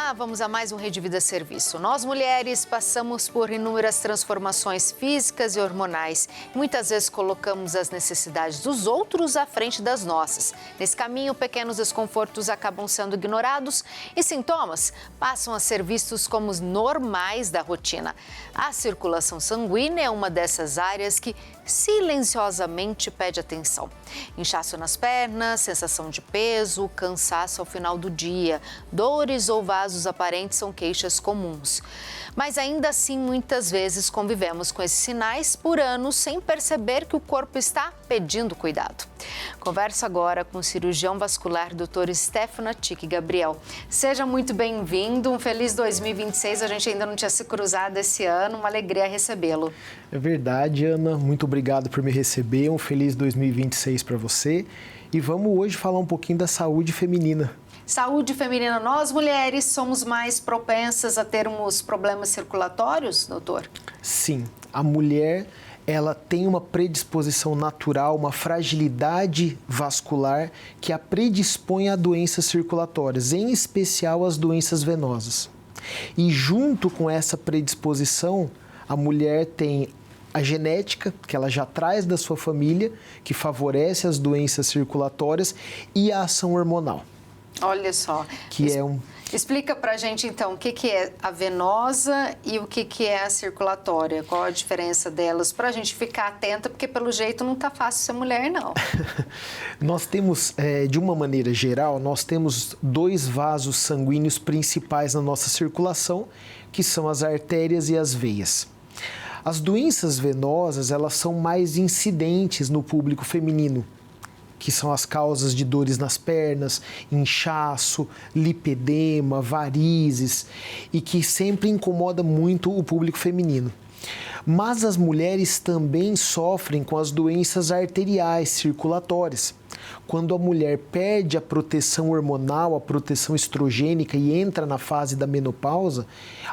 Olá, vamos a mais um Rede Vida Serviço. Nós, mulheres, passamos por inúmeras transformações físicas e hormonais. Muitas vezes colocamos as necessidades dos outros à frente das nossas. Nesse caminho, pequenos desconfortos acabam sendo ignorados e sintomas passam a ser vistos como os normais da rotina. A circulação sanguínea é uma dessas áreas que silenciosamente pede atenção. Inchaço nas pernas, sensação de peso, cansaço ao final do dia, dores ou vasos aparentes são queixas comuns. Mas ainda assim, muitas vezes convivemos com esses sinais por anos sem perceber que o corpo está pedindo cuidado. Converso agora com o cirurgião vascular Dr. Stefano Tic Gabriel. Seja muito bem-vindo, um feliz 2026, a gente ainda não tinha se cruzado esse ano, uma alegria recebê-lo. É verdade, Ana, muito obrigado por me receber, um feliz 2026 para você. E vamos hoje falar um pouquinho da saúde feminina. Saúde feminina, nós mulheres somos mais propensas a termos problemas circulatórios, doutor? Sim, a mulher, ela tem uma predisposição natural, uma fragilidade vascular que a predispõe a doenças circulatórias, em especial as doenças venosas. E junto com essa predisposição, a mulher tem a genética, que ela já traz da sua família, que favorece as doenças circulatórias, e a ação hormonal. Olha só. Explica pra gente, então, o que é a venosa e o que é a circulatória. Qual a diferença delas? Pra gente ficar atenta, porque pelo jeito não tá fácil ser mulher, não. Nós temos, de uma maneira geral, nós temos dois vasos sanguíneos principais na nossa circulação, que são as artérias e as veias. As doenças venosas, elas são mais incidentes no público feminino, que são as causas de dores nas pernas, inchaço, lipedema, varizes, e que sempre incomoda muito o público feminino. Mas as mulheres também sofrem com as doenças arteriais circulatórias. Quando a mulher perde a proteção hormonal, a proteção estrogênica e entra na fase da menopausa,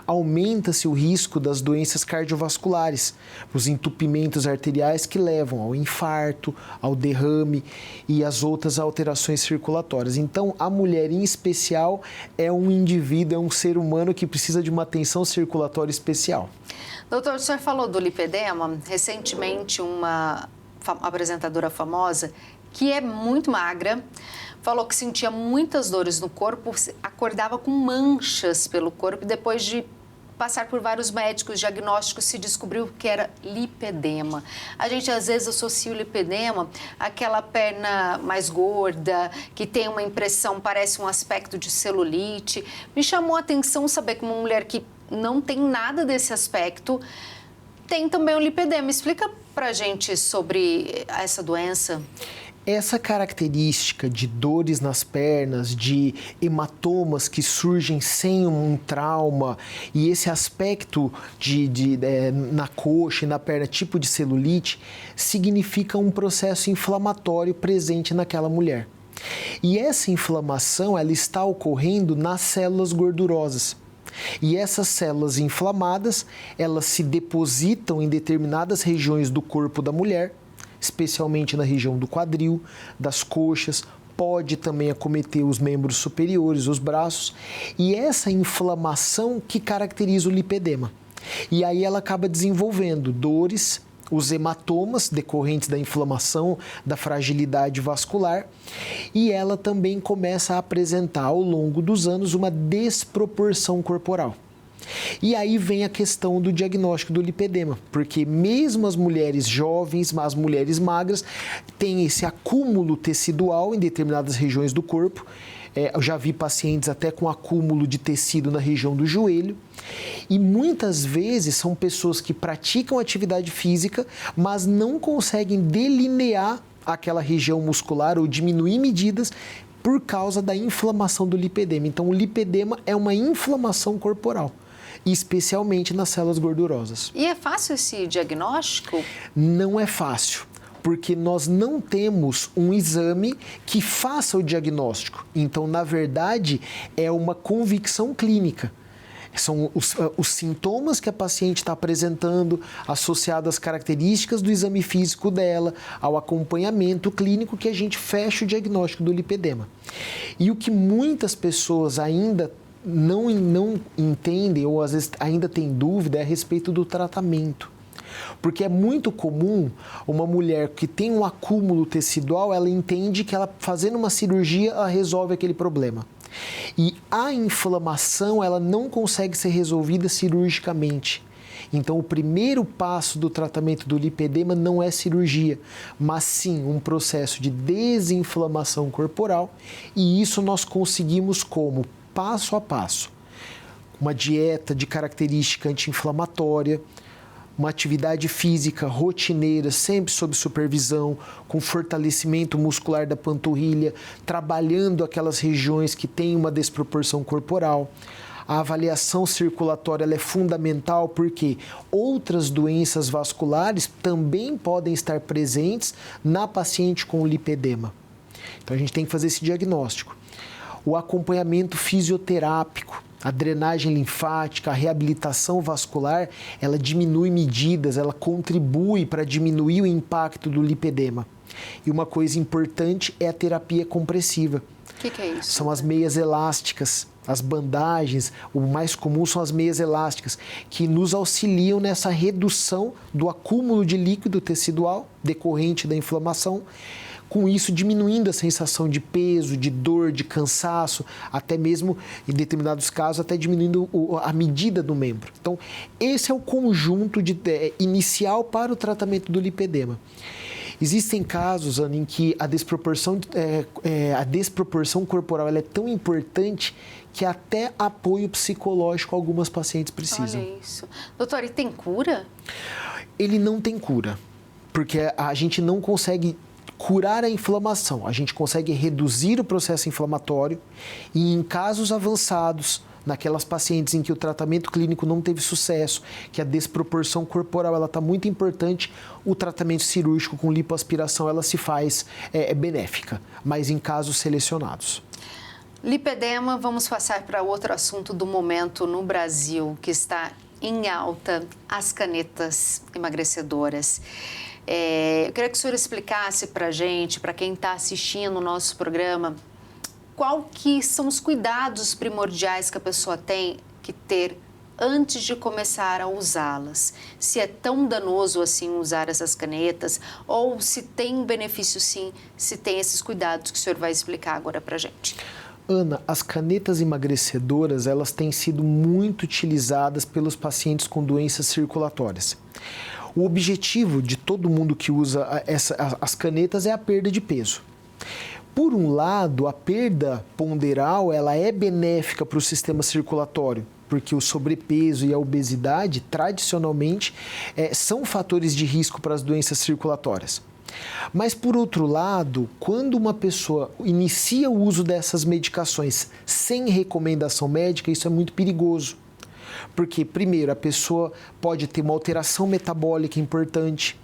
aumenta-se o risco das doenças cardiovasculares, os entupimentos arteriais que levam ao infarto, ao derrame e às outras alterações circulatórias. Então, a mulher em especial é um indivíduo, é um ser humano que precisa de uma atenção circulatória especial. Doutor, o senhor falou do lipedema. Recentemente, uma apresentadora famosa, que é muito magra, falou que sentia muitas dores no corpo, acordava com manchas pelo corpo e depois de passar por vários médicos diagnósticos se descobriu que era lipedema. A gente às vezes associa o lipedema àquela perna mais gorda, que tem uma impressão, parece um aspecto de celulite. Me chamou a atenção saber que uma mulher que não tem nada desse aspecto tem também o lipedema. Explica pra gente sobre essa doença. Essa característica de dores nas pernas, de hematomas que surgem sem um trauma e esse aspecto na coxa e na perna, tipo de celulite, significa um processo inflamatório presente naquela mulher. E essa inflamação, ela está ocorrendo nas células gordurosas. E essas células inflamadas, elas se depositam em determinadas regiões do corpo da mulher, especialmente na região do quadril, das coxas, pode também acometer os membros superiores, os braços, e essa inflamação que caracteriza o lipedema. E aí ela acaba desenvolvendo dores, os hematomas decorrentes da inflamação, da fragilidade vascular, e ela também começa a apresentar ao longo dos anos uma desproporção corporal. E aí vem a questão do diagnóstico do lipedema, porque mesmo as mulheres jovens, as mulheres magras, têm esse acúmulo tecidual em determinadas regiões do corpo. Eu já vi pacientes até com acúmulo de tecido na região do joelho. E muitas vezes são pessoas que praticam atividade física, mas não conseguem delinear aquela região muscular ou diminuir medidas por causa da inflamação do lipedema. Então, o lipedema é uma inflamação corporal, especialmente nas células gordurosas. E é fácil esse diagnóstico? Não é fácil, porque nós não temos um exame que faça o diagnóstico. Então, na verdade, é uma convicção clínica. São os sintomas que a paciente está apresentando, associados às características do exame físico dela, ao acompanhamento clínico, que a gente fecha o diagnóstico do lipedema. E o que muitas pessoas ainda não entendem ou às vezes ainda tem dúvida é a respeito do tratamento. Porque é muito comum uma mulher que tem um acúmulo tecidual, ela entende que ela fazendo uma cirurgia, ela resolve aquele problema. E a inflamação, ela não consegue ser resolvida cirurgicamente. Então, o primeiro passo do tratamento do lipedema não é cirurgia, mas sim um processo de desinflamação corporal. E isso nós conseguimos como? Passo a passo. Uma dieta de característica anti-inflamatória, uma atividade física rotineira, sempre sob supervisão, com fortalecimento muscular da panturrilha, trabalhando aquelas regiões que têm uma desproporção corporal. A avaliação circulatória ela é fundamental porque outras doenças vasculares também podem estar presentes na paciente com lipedema. Então a gente tem que fazer esse diagnóstico. O acompanhamento fisioterápico, a drenagem linfática, a reabilitação vascular, ela diminui medidas, ela contribui para diminuir o impacto do lipedema. E uma coisa importante é a terapia compressiva. O que é isso? São as meias elásticas, as bandagens, o mais comum são as meias elásticas, que nos auxiliam nessa redução do acúmulo de líquido tecidual decorrente da inflamação, com isso diminuindo a sensação de peso, de dor, de cansaço, até mesmo, em determinados casos, até diminuindo a medida do membro. Então, esse é o conjunto inicial para o tratamento do lipedema. Existem casos, Ana, em que a desproporção corporal ela é tão importante que até apoio psicológico algumas pacientes precisam. Olha isso. Doutor, e tem cura? Ele não tem cura, porque a gente não consegue curar a inflamação. A gente consegue reduzir o processo inflamatório e em casos avançados, naquelas pacientes em que o tratamento clínico não teve sucesso, que a desproporção corporal ela está muito importante, o tratamento cirúrgico com lipoaspiração ela se faz benéfica, mas em casos selecionados. Lipedema, vamos passar para outro assunto do momento no Brasil, que está em alta, as canetas emagrecedoras. Eu queria que o senhor explicasse para a gente, para quem está assistindo o nosso programa, qual que são os cuidados primordiais que a pessoa tem que ter antes de começar a usá-las. Se é tão danoso assim usar essas canetas ou se tem benefício sim, se tem esses cuidados que o senhor vai explicar agora para a gente. Ana, as canetas emagrecedoras, elas têm sido muito utilizadas pelos pacientes com doenças circulatórias. O objetivo de todo mundo que usa as canetas é a perda de peso. Por um lado, a perda ponderal ela é benéfica para o sistema circulatório, porque o sobrepeso e a obesidade, tradicionalmente, são fatores de risco para as doenças circulatórias. Mas, por outro lado, quando uma pessoa inicia o uso dessas medicações sem recomendação médica, isso é muito perigoso. Porque, primeiro, a pessoa pode ter uma alteração metabólica importante.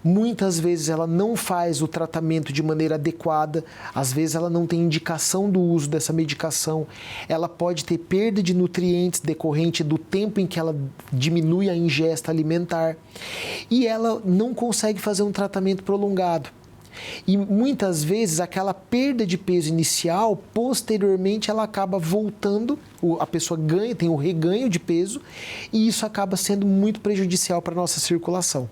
Muitas vezes ela não faz o tratamento de maneira adequada, às vezes ela não tem indicação do uso dessa medicação. Ela pode ter perda de nutrientes decorrente do tempo em que ela diminui a ingesta alimentar. E ela não consegue fazer um tratamento prolongado. E muitas vezes aquela perda de peso inicial, posteriormente ela acaba voltando, a pessoa ganha, tem um reganho de peso e isso acaba sendo muito prejudicial para a nossa circulação.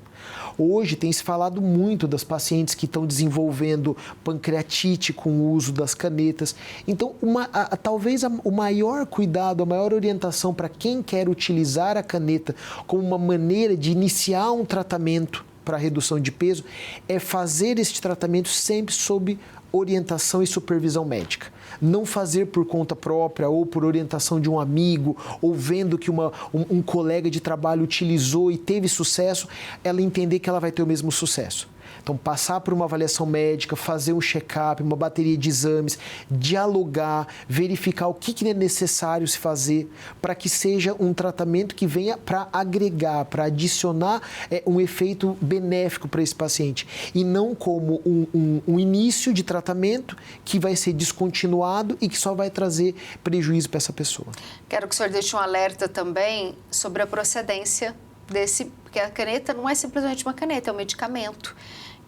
Hoje tem se falado muito das pacientes que estão desenvolvendo pancreatite com o uso das canetas. Então, talvez o maior cuidado, a maior orientação para quem quer utilizar a caneta como uma maneira de iniciar um tratamento para a redução de peso é fazer este tratamento sempre sob orientação e supervisão médica. Não fazer por conta própria ou por orientação de um amigo ou vendo que um colega de trabalho utilizou e teve sucesso, ela entender que ela vai ter o mesmo sucesso. Então, passar por uma avaliação médica, fazer um check-up, uma bateria de exames, dialogar, verificar o que é necessário se fazer para que seja um tratamento que venha para agregar, para adicionar um efeito benéfico para esse paciente. E não como um início de tratamento que vai ser descontinuado e que só vai trazer prejuízo para essa pessoa. Quero que o senhor deixe um alerta também sobre a procedência porque a caneta não é simplesmente uma caneta, é um medicamento.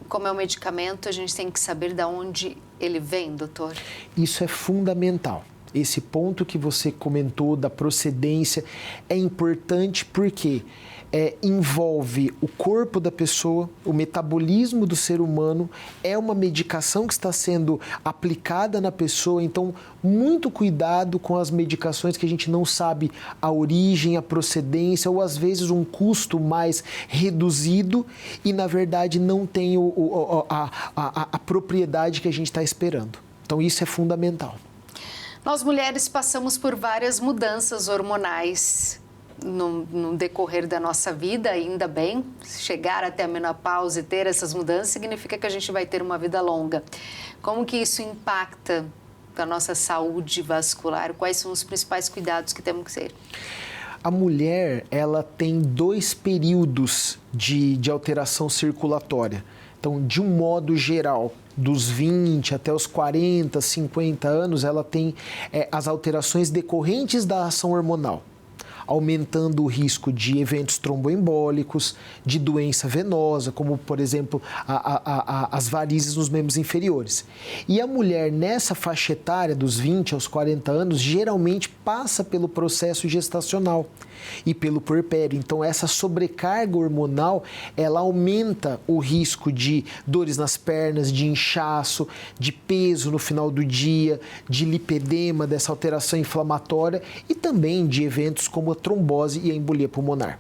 Como é um medicamento, a gente tem que saber de onde ele vem, doutor. Isso é fundamental. Esse ponto que você comentou da procedência é importante porque envolve o corpo da pessoa, o metabolismo do ser humano, é uma medicação que está sendo aplicada na pessoa, então muito cuidado com as medicações que a gente não sabe a origem, a procedência ou às vezes um custo mais reduzido e na verdade não tem a propriedade que a gente está esperando. Então isso é fundamental. Nós mulheres passamos por várias mudanças hormonais no decorrer da nossa vida, ainda bem. Chegar até a menopausa e ter essas mudanças significa que a gente vai ter uma vida longa. Como que isso impacta a nossa saúde vascular? Quais são os principais cuidados que temos que ter? A mulher, ela tem 2 períodos de alteração circulatória. Então, de um modo geral, dos 20 até os 40, 50 anos, ela tem as alterações decorrentes da ação hormonal, aumentando o risco de eventos tromboembólicos, de doença venosa, como, por exemplo, as varizes nos membros inferiores. E a mulher, nessa faixa etária, dos 20 aos 40 anos, geralmente passa pelo processo gestacional e pelo puerpério. Então, essa sobrecarga hormonal, ela aumenta o risco de dores nas pernas, de inchaço, de peso no final do dia, de lipedema, dessa alteração inflamatória e também de eventos como a trombose e a embolia pulmonar.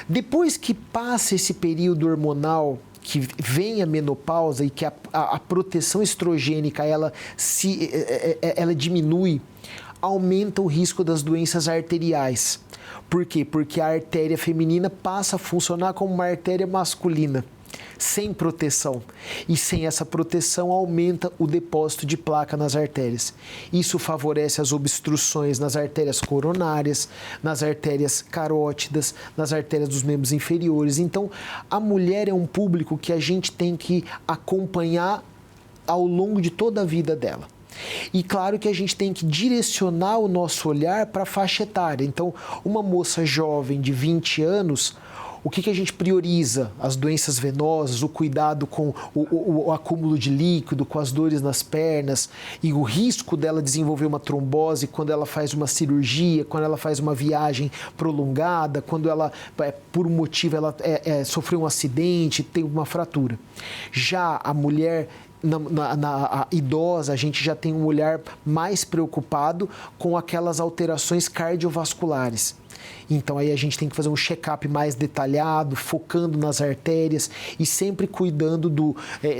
Depois que passa esse período hormonal, que vem a menopausa e que a proteção estrogênica ela diminui, aumenta o risco das doenças arteriais. Por quê? Porque a artéria feminina passa a funcionar como uma artéria masculina, sem proteção. E sem essa proteção aumenta o depósito de placa nas artérias. Isso favorece as obstruções nas artérias coronárias, nas artérias carótidas, nas artérias dos membros inferiores. Então, a mulher é um público que a gente tem que acompanhar ao longo de toda a vida dela. E claro que a gente tem que direcionar o nosso olhar para a faixa etária. Então, uma moça jovem de 20 anos, o que a gente prioriza? As doenças venosas, o cuidado com o acúmulo de líquido, com as dores nas pernas e o risco dela desenvolver uma trombose quando ela faz uma cirurgia, quando ela faz uma viagem prolongada, quando ela, por um motivo, ela sofreu um acidente, tem uma fratura. Já a mulher a idosa, a gente já tem um olhar mais preocupado com aquelas alterações cardiovasculares. Então, aí a gente tem que fazer um check-up mais detalhado, focando nas artérias e sempre cuidando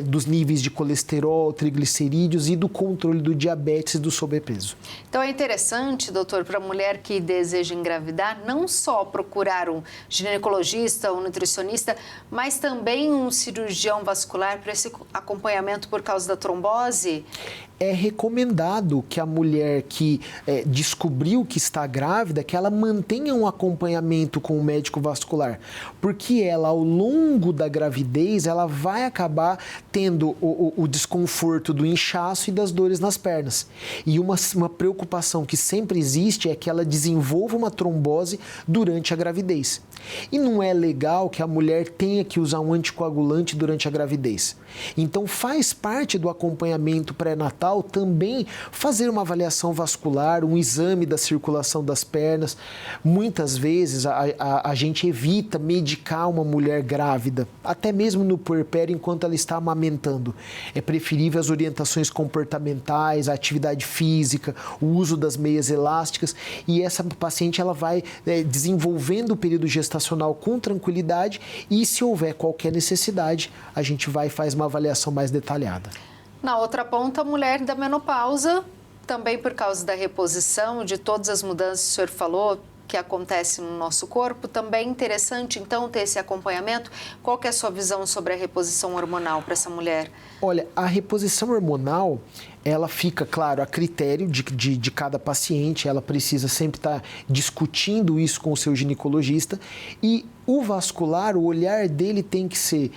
dos níveis de colesterol, triglicerídeos e do controle do diabetes e do sobrepeso. Então, é interessante, doutor, para a mulher que deseja engravidar, não só procurar um ginecologista, um nutricionista, mas também um cirurgião vascular para esse acompanhamento por causa da trombose? É recomendado que a mulher que descobriu que está grávida, que ela mantenha um acompanhamento com o médico vascular, porque ela, ao longo da gravidez, ela vai acabar tendo o desconforto do inchaço e das dores nas pernas. E uma preocupação que sempre existe é que ela desenvolva uma trombose durante a gravidez. E não é legal que a mulher tenha que usar um anticoagulante durante a gravidez. Então, faz parte do acompanhamento pré-natal também fazer uma avaliação vascular, um exame da circulação das pernas. Muitas vezes a gente evita medicar uma mulher grávida, até mesmo no puerpério, enquanto ela está amamentando. É preferível as orientações comportamentais, a atividade física, o uso das meias elásticas, e essa paciente ela vai desenvolvendo o período gestacional com tranquilidade e, se houver qualquer necessidade, a gente vai e faz uma avaliação mais detalhada. Na outra ponta, a mulher da menopausa, também por causa da reposição, de todas as mudanças que o senhor falou, que acontece no nosso corpo, também é interessante, então, ter esse acompanhamento. Qual que é a sua visão sobre a reposição hormonal para essa mulher? Olha, a reposição hormonal, ela fica, claro, a critério de cada paciente, ela precisa sempre estar discutindo isso com o seu ginecologista e o vascular, o olhar dele tem que ser,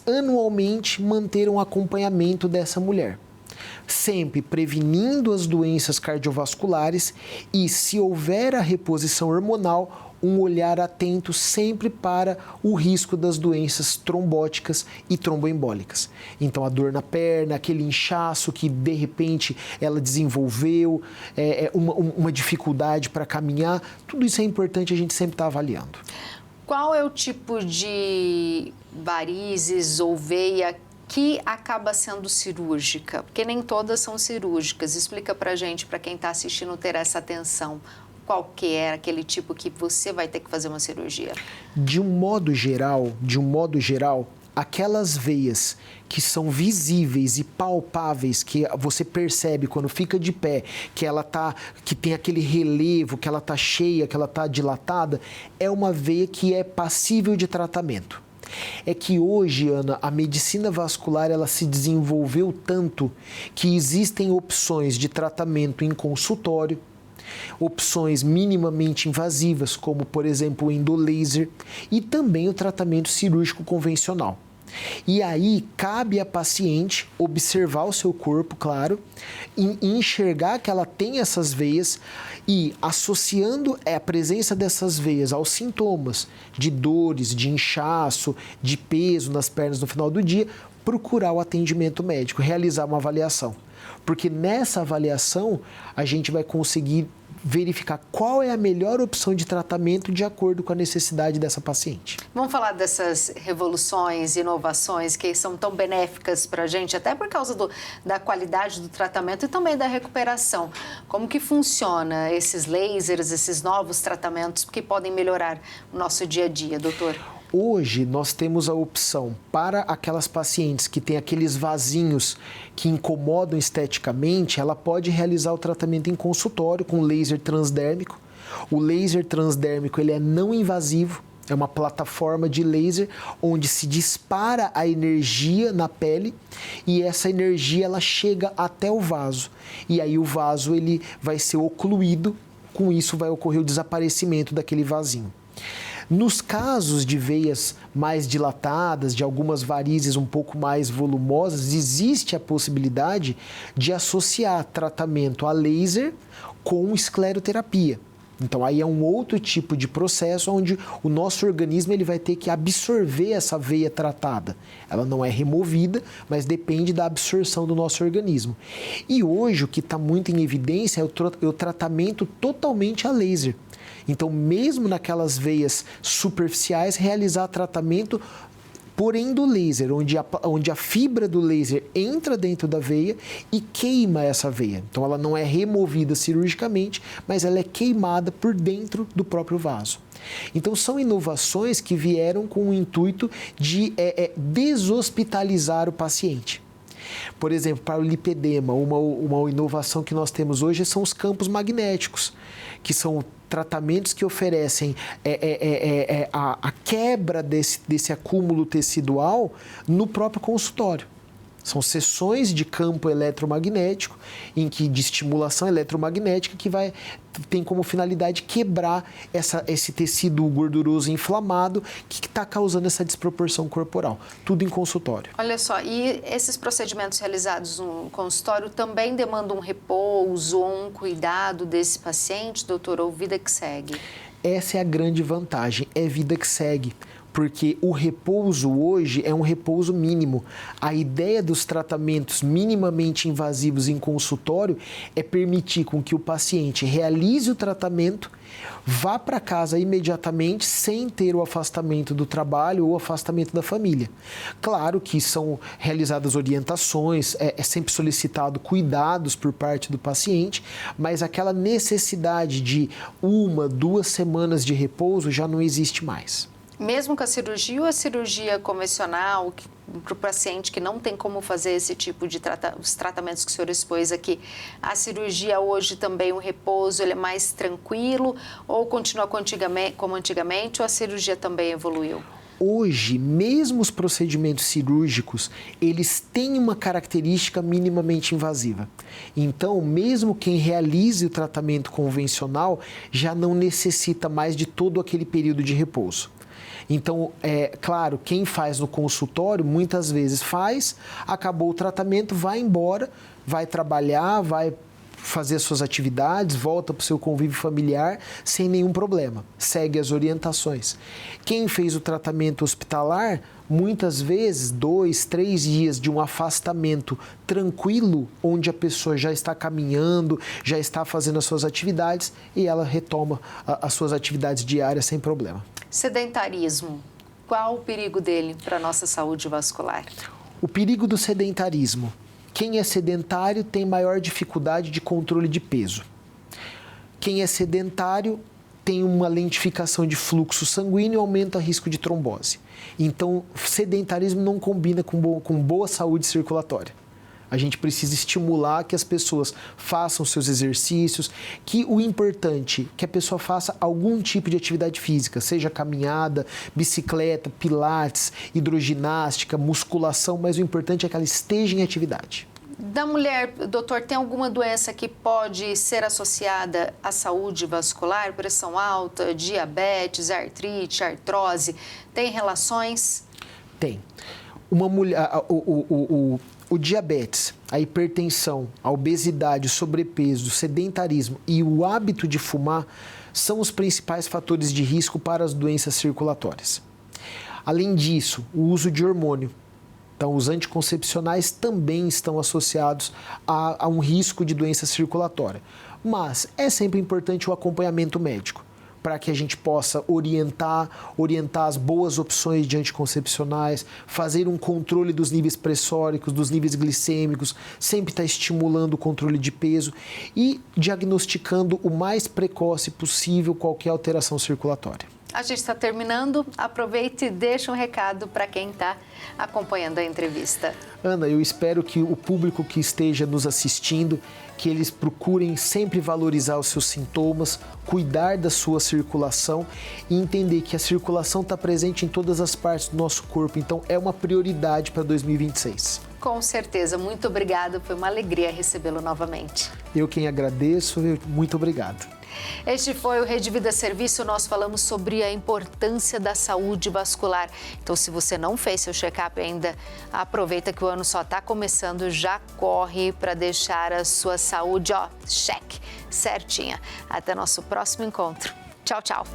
anualmente, manter um acompanhamento dessa mulher. Sempre prevenindo as doenças cardiovasculares e, se houver a reposição hormonal, um olhar atento sempre para o risco das doenças trombóticas e tromboembólicas. Então, a dor na perna, aquele inchaço que, de repente, ela desenvolveu, uma dificuldade para caminhar, tudo isso é importante a gente sempre estar avaliando. Qual é o tipo de varizes ou veia que acaba sendo cirúrgica? Porque nem todas são cirúrgicas. Explica pra gente, para quem está assistindo, ter essa atenção. Qual que é aquele tipo que você vai ter que fazer uma cirurgia? De um modo geral, aquelas veias que são visíveis e palpáveis, que você percebe quando fica de pé, que tem aquele relevo, que ela está cheia, que ela está dilatada, é uma veia que é passível de tratamento. É que hoje, Ana, a medicina vascular ela se desenvolveu tanto que existem opções de tratamento em consultório, opções minimamente invasivas, como, por exemplo, o endolaser, e também o tratamento cirúrgico convencional. E aí, cabe à paciente observar o seu corpo, claro, e enxergar que ela tem essas veias e, associando a presença dessas veias aos sintomas de dores, de inchaço, de peso nas pernas no final do dia, procurar o atendimento médico, realizar uma avaliação. Porque nessa avaliação, a gente vai conseguir verificar qual é a melhor opção de tratamento de acordo com a necessidade dessa paciente. Vamos falar dessas revoluções, inovações que são tão benéficas para a gente, até por causa da qualidade do tratamento e também da recuperação. Como que funciona esses lasers, esses novos tratamentos que podem melhorar o nosso dia a dia, doutor? Hoje, nós temos a opção para aquelas pacientes que têm aqueles vasinhos que incomodam esteticamente, ela pode realizar o tratamento em consultório com laser transdérmico. O laser transdérmico ele é não invasivo, é uma plataforma de laser onde se dispara a energia na pele e essa energia ela chega até o vaso. E aí o vaso ele vai ser ocluído, com isso vai ocorrer o desaparecimento daquele vasinho. Nos casos de veias mais dilatadas, de algumas varizes um pouco mais volumosas, existe a possibilidade de associar tratamento a laser com escleroterapia. Então, aí é um outro tipo de processo onde o nosso organismo ele vai ter que absorver essa veia tratada. Ela não é removida, mas depende da absorção do nosso organismo. E hoje, o que está muito em evidência é o tratamento totalmente a laser. Então, mesmo naquelas veias superficiais, realizar tratamento por endolaser, onde a fibra do laser entra dentro da veia e queima essa veia. Então, ela não é removida cirurgicamente, mas ela é queimada por dentro do próprio vaso. Então, são inovações que vieram com o intuito de deshospitalizar o paciente. Por exemplo, para o lipedema, uma inovação que nós temos hoje são os campos magnéticos, que são tratamentos que oferecem a quebra desse acúmulo tecidual no próprio consultório. São sessões de campo eletromagnético, de estimulação eletromagnética, que tem como finalidade quebrar esse tecido gorduroso inflamado que está causando essa desproporção corporal. Tudo em consultório. Olha só, e esses procedimentos realizados no consultório também demandam um repouso ou um cuidado desse paciente, doutor, ou vida que segue? Essa é a grande vantagem, é vida que segue. Porque o repouso hoje é um repouso mínimo. A ideia dos tratamentos minimamente invasivos em consultório é permitir com que o paciente realize o tratamento, vá para casa imediatamente sem ter o afastamento do trabalho ou afastamento da família. Claro que são realizadas orientações, é sempre solicitado cuidados por parte do paciente, mas aquela necessidade de 1, 2 semanas de repouso já não existe mais. Mesmo com a cirurgia ou a cirurgia convencional, para o paciente que não tem como fazer esse tipo de os tratamentos que o senhor expôs aqui, a cirurgia hoje também, o repouso, ele é mais tranquilo ou continua como antigamente ou a cirurgia também evoluiu? Hoje, mesmo os procedimentos cirúrgicos, eles têm uma característica minimamente invasiva. Então, mesmo quem realize o tratamento convencional já não necessita mais de todo aquele período de repouso. Então, claro, quem faz no consultório, muitas vezes acabou o tratamento, vai embora, vai trabalhar, vai fazer as suas atividades, volta para o seu convívio familiar sem nenhum problema. Segue as orientações. Quem fez o tratamento hospitalar, muitas vezes, 2, 3 dias de um afastamento tranquilo, onde a pessoa já está caminhando, já está fazendo as suas atividades e ela retoma as suas atividades diárias sem problema. Sedentarismo, qual o perigo dele para a nossa saúde vascular? O perigo do sedentarismo. Quem é sedentário tem maior dificuldade de controle de peso. Quem é sedentário tem uma lentificação de fluxo sanguíneo e aumenta o risco de trombose. Então, sedentarismo não combina com boa saúde circulatória. A gente precisa estimular que as pessoas façam seus exercícios, que o importante é que a pessoa faça algum tipo de atividade física, seja caminhada, bicicleta, pilates, hidroginástica, musculação, mas o importante é que ela esteja em atividade. Da mulher, doutor, tem alguma doença que pode ser associada à saúde vascular? Pressão alta, diabetes, artrite, artrose, tem relações? Tem. Uma mulher, o diabetes, a hipertensão, a obesidade, o sobrepeso, o sedentarismo e o hábito de fumar são os principais fatores de risco para as doenças circulatórias. Além disso, o uso de hormônio. Então, os anticoncepcionais também estão associados a um risco de doença circulatória. Mas é sempre importante o acompanhamento médico, para que a gente possa orientar as boas opções de anticoncepcionais, fazer um controle dos níveis pressóricos, dos níveis glicêmicos, sempre estar estimulando o controle de peso e diagnosticando o mais precoce possível qualquer alteração circulatória. A gente está terminando, aproveite e deixa um recado para quem está acompanhando a entrevista. Ana, eu espero que o público que esteja nos assistindo, que eles procurem sempre valorizar os seus sintomas, cuidar da sua circulação e entender que a circulação está presente em todas as partes do nosso corpo, então é uma prioridade para 2026. Com certeza, muito obrigado, foi uma alegria recebê-lo novamente. Eu quem agradeço, muito obrigado. Este foi o Rede Vida Serviço, nós falamos sobre a importância da saúde vascular. Então, se você não fez seu check-up ainda, aproveita que o ano só está começando, já corre para deixar a sua saúde, cheque, certinha. Até nosso próximo encontro. Tchau, tchau.